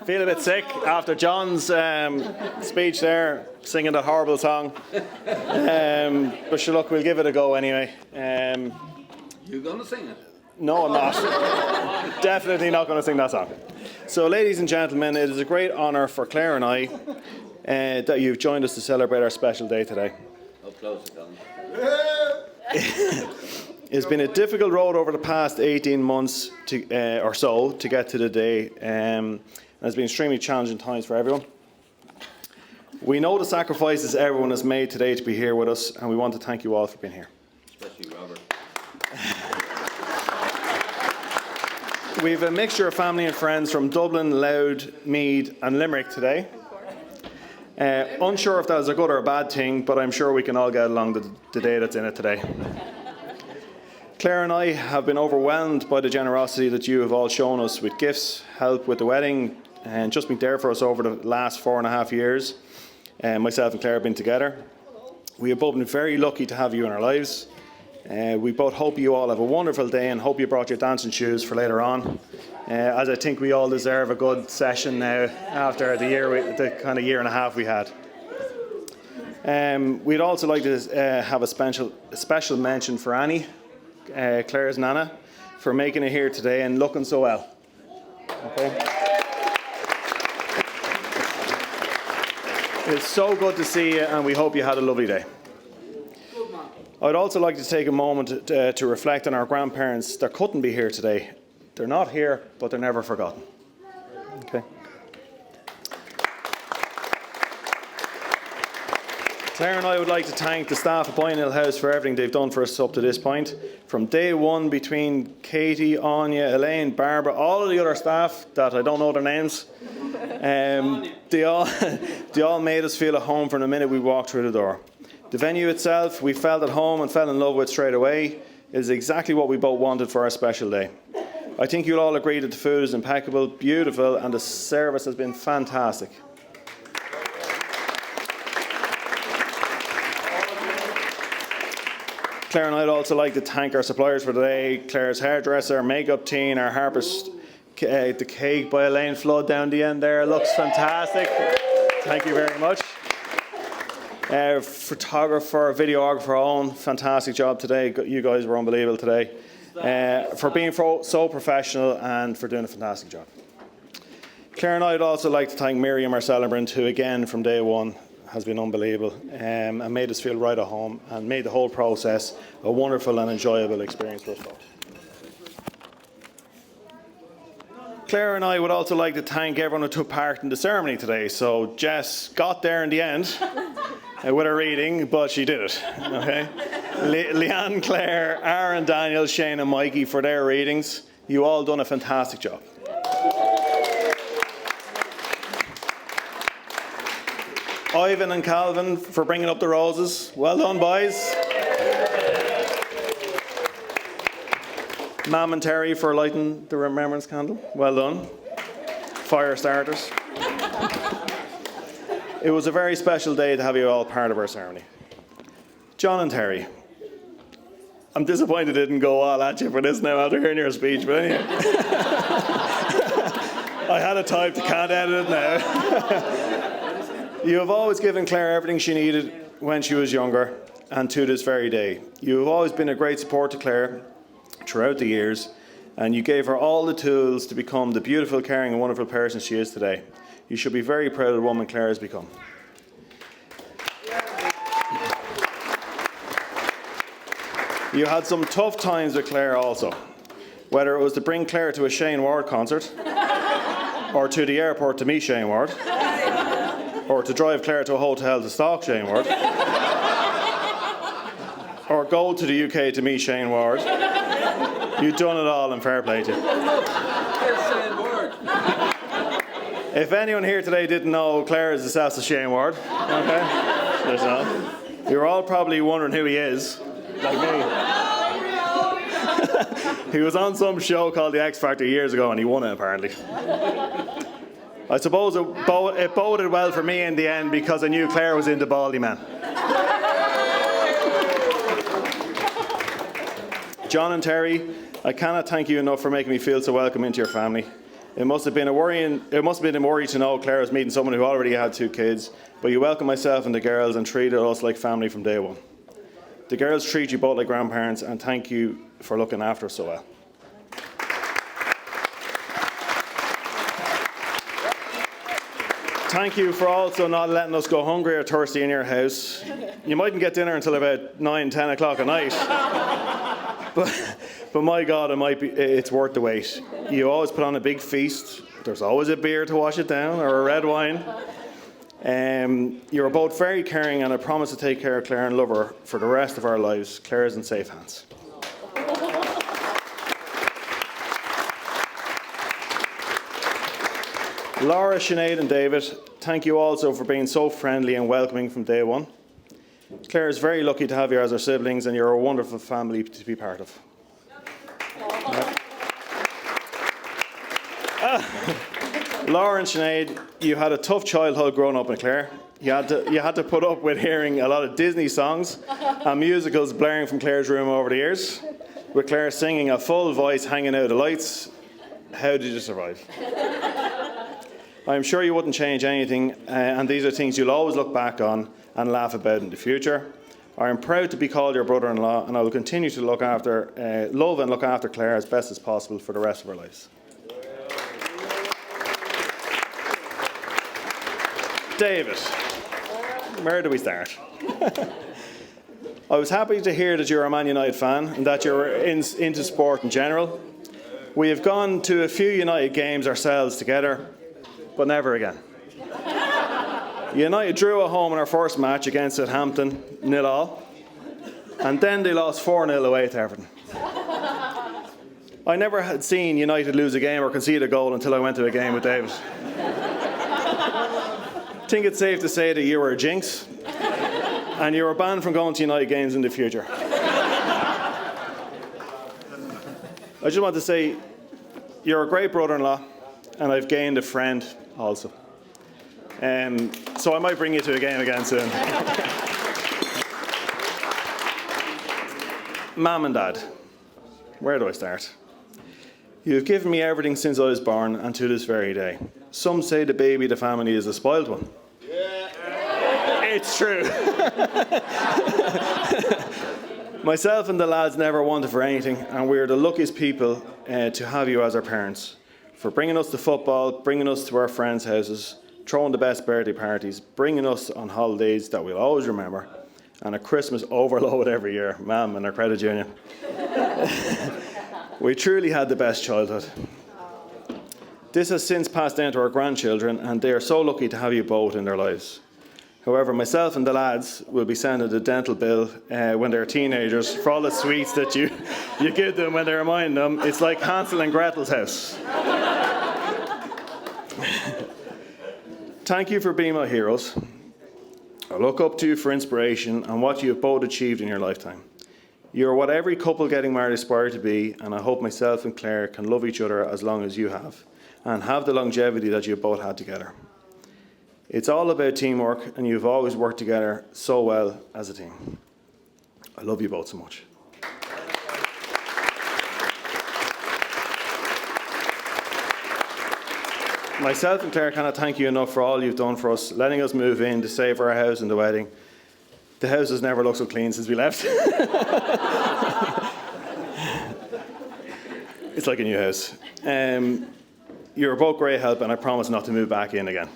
Feel a bit sick after John's speech there, singing that horrible song. But sure, look, we'll give it a go anyway. You going to sing it? No, I'm not. Definitely not going to sing that song. So, ladies and gentlemen, it is a great honour for Clare and I that you've joined us to celebrate our special day today. Up close, Colin. It's been a difficult road over the past 18 months or so to get to the day. It's been extremely challenging times for everyone. We know the sacrifices everyone has made today to be here with us, and we want to thank you all for being here. Especially Robert. We have a mixture of family and friends from Dublin, Louth, Meath and Limerick today. Unsure if that is a good or a bad thing, but I'm sure we can all get along the day that's in it today. Clare and I have been overwhelmed by the generosity that you have all shown us with gifts, help with the wedding, and just been there for us over the last 4.5 years. Myself and Clare have been together. We have both been very lucky to have you in our lives. We both hope you all have a wonderful day and hope you brought your dancing shoes for later on, as I think we all deserve a good session now after the kind of year and a half we had. We'd also like to have a special mention for Annie, Clare's nana, for making it here today and looking so well. Okay. It's so good to see you, and we hope you had a lovely day. I'd also like to take a moment to reflect on our grandparents that couldn't be here today. They're not here, but they're never forgotten. Okay. Clare and I would like to thank the staff at Boyne House for everything they've done for us up to this point. From day one, between Katie, Anya, Elaine, Barbara, all of the other staff that I don't know their names, they all made us feel at home from the minute we walked through the door. The venue itself, we felt at home and fell in love with straight away. It is exactly what we both wanted for our special day. I think you'll all agree that the food is impeccable, beautiful, and the service has been fantastic. Clare and I'd also like to thank our suppliers for today: Clare's hairdresser, makeup team, our harpist, the cake by Elaine Flood down the end there looks fantastic. Thank you very much. Photographer, videographer, Owen, fantastic job today. You guys were unbelievable today. For being so professional and for doing a fantastic job. Clare and I'd also like to thank Miriam, our celebrant, who again from day one has been unbelievable and made us feel right at home and made the whole process a wonderful and enjoyable experience for us both. Clare and I would also like to thank everyone who took part in the ceremony today. So Jess got there in the end with her reading, but she did it. Okay, Leanne, Clare, Aaron, Daniel, Shane and Mikey for their readings. You all done a fantastic job. Ivan and Calvin for bringing up the roses. Well done, boys. Mam and Terry for lighting the remembrance candle. Well done. Fire starters. It was a very special day to have you all part of our ceremony. John and Terry, I'm disappointed it didn't go all at you for this now after hearing your speech, but anyway. I had it typed, can't edit it now. You have always given Clare everything she needed when she was younger and to this very day. You have always been a great support to Clare throughout the years, and you gave her all the tools to become the beautiful, caring and wonderful person she is today. You should be very proud of the woman Clare has become. You had some tough times with Clare also, whether it was to bring Clare to a Shane Ward concert, or to the airport to meet Shane Ward, or to drive Clare to a hotel to stalk Shane Ward, or go to the UK to meet Shane Ward. You've done it all, and fair play to you. If anyone here today didn't know, Clare is the South of Shane Ward. Okay? There's not. You're all probably wondering who he is, like me. He was on some show called The X Factor years ago, and he won it, apparently. I suppose it boded well for me in the end because I knew Clare was into Baldy Man. John and Terry, I cannot thank you enough for making me feel so welcome into your family. It must have been a worry to know Clare was meeting someone who already had 2 kids, but you welcomed myself and the girls and treated us like family from day one. The girls treat you both like grandparents, and thank you for looking after us so well. Thank you for also not letting us go hungry or thirsty in your house. You mightn't get dinner until about 9, 10 o'clock at night. But my God, it's worth the wait. You always put on a big feast. There's always a beer to wash it down, or a red wine. You're both very caring, and I promise to take care of Clare and love her for the rest of our lives. Clare is in safe hands. Laura, Sinead and David, thank you also for being so friendly and welcoming from day one. Clare is very lucky to have you as our siblings, and you're a wonderful family to be part of. Laura and Sinead, you had a tough childhood growing up in Clare. You had to put up with hearing a lot of Disney songs and musicals blaring from Clare's room over the years, with Clare singing a full voice hanging out of the lights. How did you survive? I'm sure you wouldn't change anything, and these are things you'll always look back on and laugh about in the future. I am proud to be called your brother-in-law, and I will continue to love and look after Clare as best as possible for the rest of our lives. David, where do we start? I was happy to hear that you're a Man United fan and that you're into sport in general. We have gone to a few United games ourselves together, but never again. United drew at home in our first match against Southampton, 0-0, and then they lost 4-0 away to Everton. I never had seen United lose a game or concede a goal until I went to a game with David. I think it's safe to say that you were a jinx, and you were banned from going to United games in the future. I just want to say, you're a great brother-in-law, and I've gained a friend also. So I might bring you to a game again soon. Mum and Dad, where do I start? You've given me everything since I was born and to this very day. Some say the baby of the family is a spoiled one. Yeah. It's true. Myself and the lads never wanted for anything, and we're the luckiest people to have you as our parents. For bringing us to football, bringing us to our friends' houses, throwing the best birthday parties, bringing us on holidays that we'll always remember, and a Christmas overload every year, Ma'am and our credit union. We truly had the best childhood. This has since passed down to our grandchildren, and they are so lucky to have you both in their lives. However, myself and the lads will be sending the dental bill when they're teenagers for all the sweets that you give them when they remind them. It's like Hansel and Gretel's house. Thank you for being my heroes. I look up to you for inspiration and what you have both achieved in your lifetime. You are what every couple getting married aspire to be, and I hope myself and Clare can love each other as long as you have, and have the longevity that you have both had together. It's all about teamwork, and you've always worked together so well as a team. I love you both so much. Myself and Clare cannot thank you enough for all you've done for us, letting us move in to save our house and the wedding. The house has never looked so clean since we left. It's like a new house. You're both great help, and I promise not to move back in again.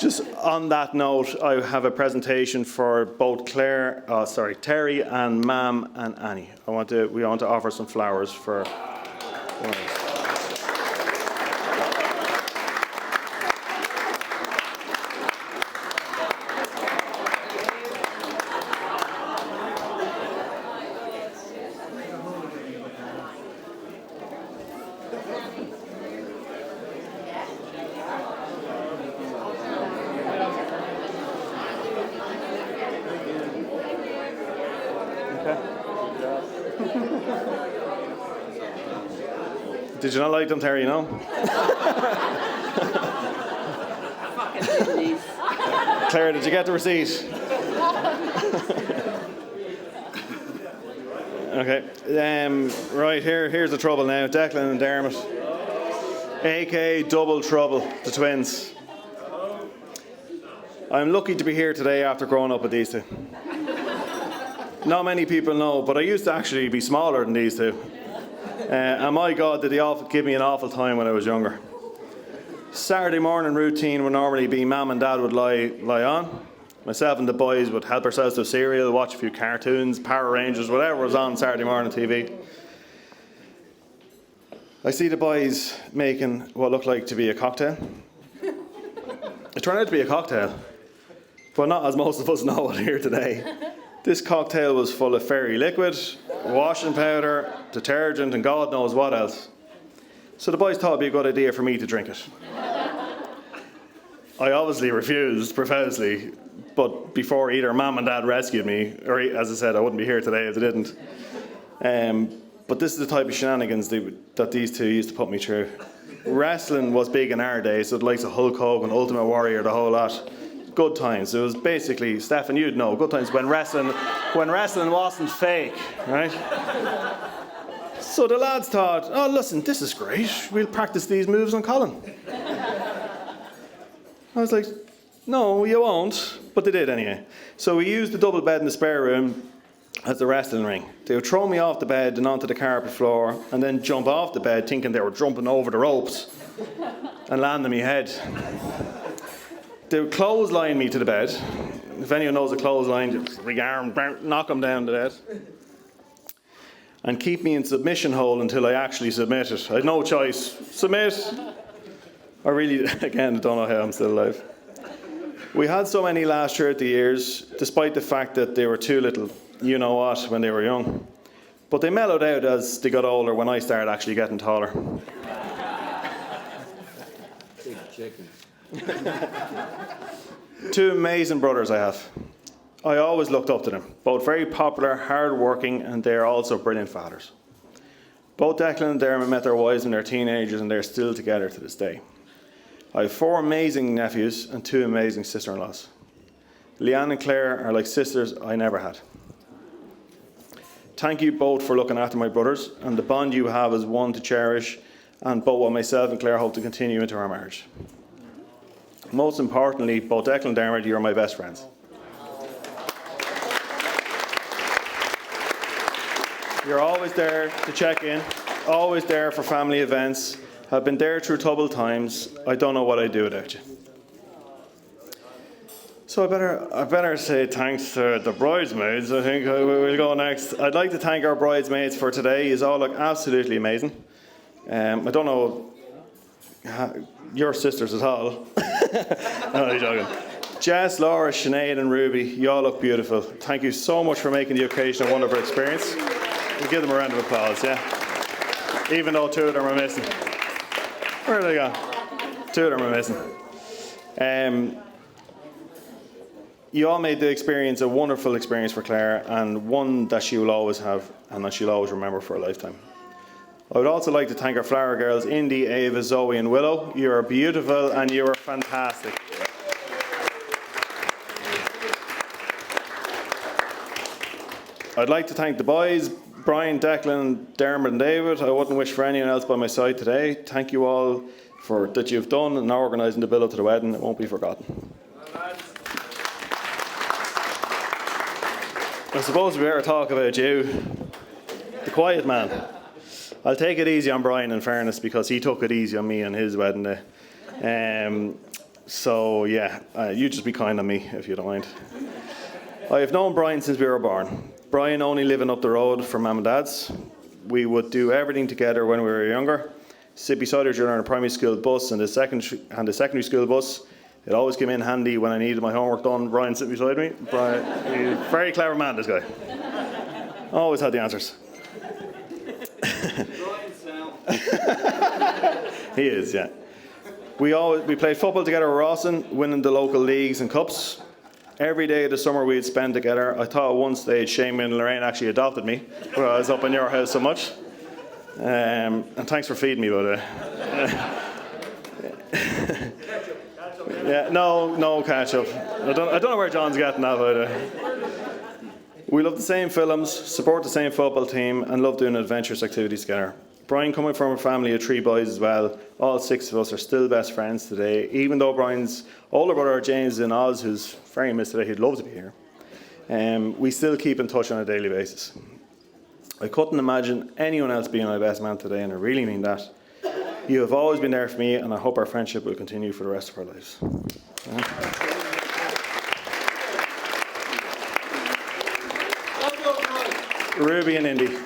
Just on that note, I have a presentation for both Terry and Mam and Annie. We want to offer some flowers for. Did you not like them, Terry, Claire, did you get the receipt? Okay. Right, here's the trouble now. Declan and Dermot. A.K.A. Double Trouble, the twins. I'm lucky to be here today after growing up with these two. Not many people know, but I used to actually be smaller than these two. And my God, did they give me an awful time when I was younger. Saturday morning routine would normally be Mum and Dad would lie on. Myself and the boys would help ourselves to a cereal, watch a few cartoons, Power Rangers, whatever was on Saturday morning TV. I see the boys making what looked like to be a cocktail. It turned out to be a cocktail, but not as most of us know it here today. This cocktail was full of fairy liquid, washing powder, detergent, and God knows what else. So the boys thought it'd be a good idea for me to drink it. I obviously refused profusely, but before either Mum and Dad rescued me, or as I said, I wouldn't be here today if they didn't. But this is the type of shenanigans that these two used to put me through. Wrestling was big in our day, so the likes of Hulk Hogan, Ultimate Warrior, the whole lot. Good times. It was basically, Stefan, you'd know, good times when wrestling wasn't fake, right? So the lads thought, oh, listen, this is great. We'll practice these moves on Colin. I was like, no, you won't. But they did anyway. So we used the double bed in the spare room as the wrestling ring. They would throw me off the bed and onto the carpet floor and then jump off the bed thinking they were jumping over the ropes and land on my head. They would clothesline me to the bed. If anyone knows a clothesline, just rearm, knock them down to bed. And keep me in submission hold until I actually submitted. I had no choice. Submit. I really, again, don't know how I'm still alive. We had so many last 30 years, despite the fact that they were too little, you know what, when they were young. But they mellowed out as they got older when I started actually getting taller. Big chicken. Two amazing brothers I have. I always looked up to them. Both very popular, hard-working, and they are also brilliant fathers. Both Declan and Dermot met their wives when they were teenagers, and they're still together to this day. I have 4 amazing nephews and 2 amazing sister-in-laws. Leanne and Clare are like sisters I never had. Thank you both for looking after my brothers, and the bond you have is one to cherish, and both what myself and Clare hope to continue into our marriage. Most importantly, both Declan and Dermot, you are my best friends. You're always there to check in, always there for family events. I've been there through troubled times. I don't know what I'd do without you. So I better say thanks to the bridesmaids. I think we'll go next. I'd like to thank our bridesmaids for today. You all look absolutely amazing. I don't know your sisters at all. No, you're joking. Jess, Laura, Sinead and Ruby, you all look beautiful. Thank you so much for making the occasion a wonderful experience. We'll give them a round of applause, yeah? Even though 2 of them are missing. Where are they gone? 2 of them are missing. You all made the experience a wonderful experience for Clare, and one that she will always have and that she'll always remember for a lifetime. I would also like to thank our flower girls, Indy, Ava, Zoe and Willow. You are beautiful and you are fantastic. I'd like to thank the boys, Brian, Declan, Dermot and David. I wouldn't wish for anyone else by my side today. Thank you all for that you've done in organising the build-up to the wedding. It won't be forgotten. I suppose we better talk about you, the quiet man. I'll take it easy on Brian in fairness because he took it easy on me on his wedding day. So yeah, you just be kind on me if you don't mind. I have known Brian since we were born. Brian only living up the road from Mum and Dad's. We would do everything together when we were younger. Sit beside each other on a primary school bus and the secondary school bus. It always came in handy when I needed my homework done. Brian sitting beside me. Brian, he's a very clever man, this guy. Always had the answers. He is, yeah. We played football together with Rawson, winning the local leagues and cups. Every day of the summer we'd spend together. I thought at one stage Shane and Lorraine actually adopted me, but I was up in your house so much. And thanks for feeding me, by the way. Yeah, no ketchup. I don't know where John's getting that, by the way. We love the same films, support the same football team, and love doing adventurous activities together. Brian, coming from a family of 3 boys as well, all 6 of us are still best friends today. Even though Brian's older brother James is in Oz, who's very missed today, he'd love to be here. We still keep in touch on a daily basis. I couldn't imagine anyone else being my best man today, and I really mean that. You have always been there for me, and I hope our friendship will continue for the rest of our lives. Ruby and Indy,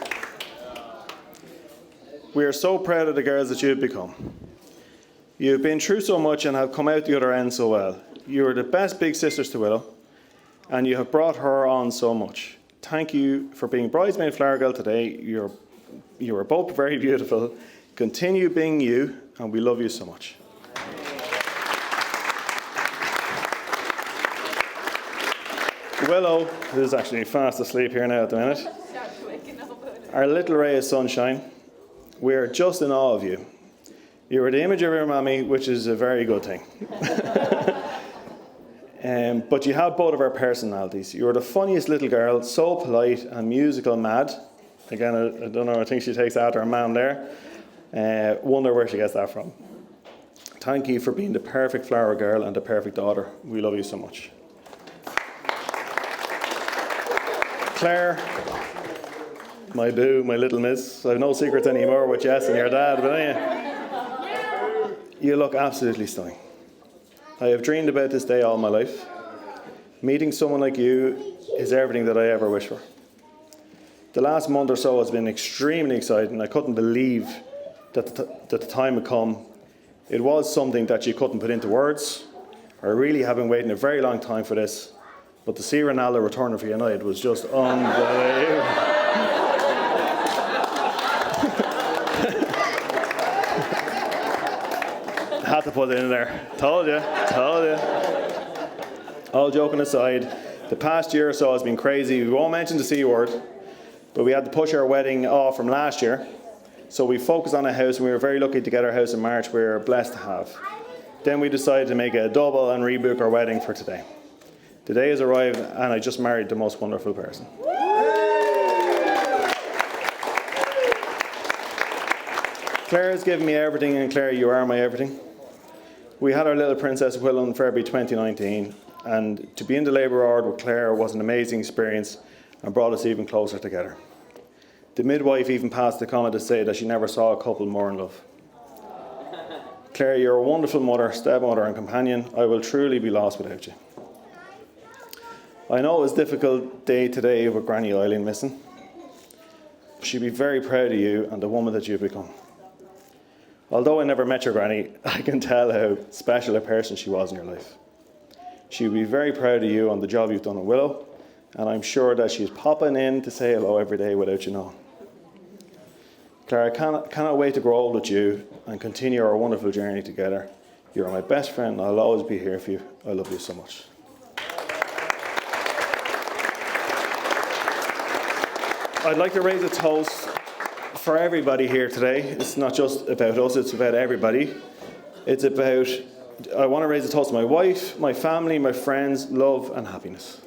we are so proud of the girls that you have become. You have been through so much and have come out the other end so well. You are the best big sisters to Willow, and you have brought her on so much. Thank you for being bridesmaid flower girl today. You are both very beautiful. Continue being you, and we love you so much. Willow, who's actually fast asleep here now at the minute. Our little ray of sunshine. We are just in awe of you. You are the image of your mammy, which is a very good thing. But you have both of our personalities. You are the funniest little girl, so polite and musical mad. Again, I don't know, I think she takes after her mum there. Wonder where she gets that from. Thank you for being the perfect flower girl and the perfect daughter. We love you so much. Clare, my boo, my little miss. I have no secrets anymore with Jess and your dad, but anyway, you look absolutely stunning. I have dreamed about this day all my life. Meeting someone like you is everything that I ever wish for. The last month or so has been extremely exciting. I couldn't believe that the time had come. It was something that you couldn't put into words. I really have been waiting a very long time for this. But to see Ronaldo returning for United was just unbelievable. Had to put it in there. Told you. All joking aside, the past year or so has been crazy. We won't mention the C word, but we had to push our wedding off from last year. So we focused on a house, and we were very lucky to get our house in March. We were blessed to have. Then we decided to make a double and rebook our wedding for today. The day has arrived, and I just married the most wonderful person. Clare has given me everything, and Clare, you are my everything. We had our little princess Willow in February 2019, and to be in the labour ward with Clare was an amazing experience and brought us even closer together. The midwife even passed the comment to say that she never saw a couple more in love. Clare, you're a wonderful mother, stepmother and companion. I will truly be lost without you. I know it was a difficult day today with Granny Eileen missing. She'd be very proud of you and the woman that you've become. Although I never met your granny, I can tell how special a person she was in your life. She would be very proud of you on the job you've done in Willow, and I'm sure that she's popping in to say hello every day without you knowing. Clare, I cannot wait to grow old with you and continue our wonderful journey together. You are my best friend, and I'll always be here for you. I love you so much. I'd like to raise a toast for everybody here today. It's not just about us, it's about everybody. I want to raise a toast to my wife, my family, my friends, love and happiness.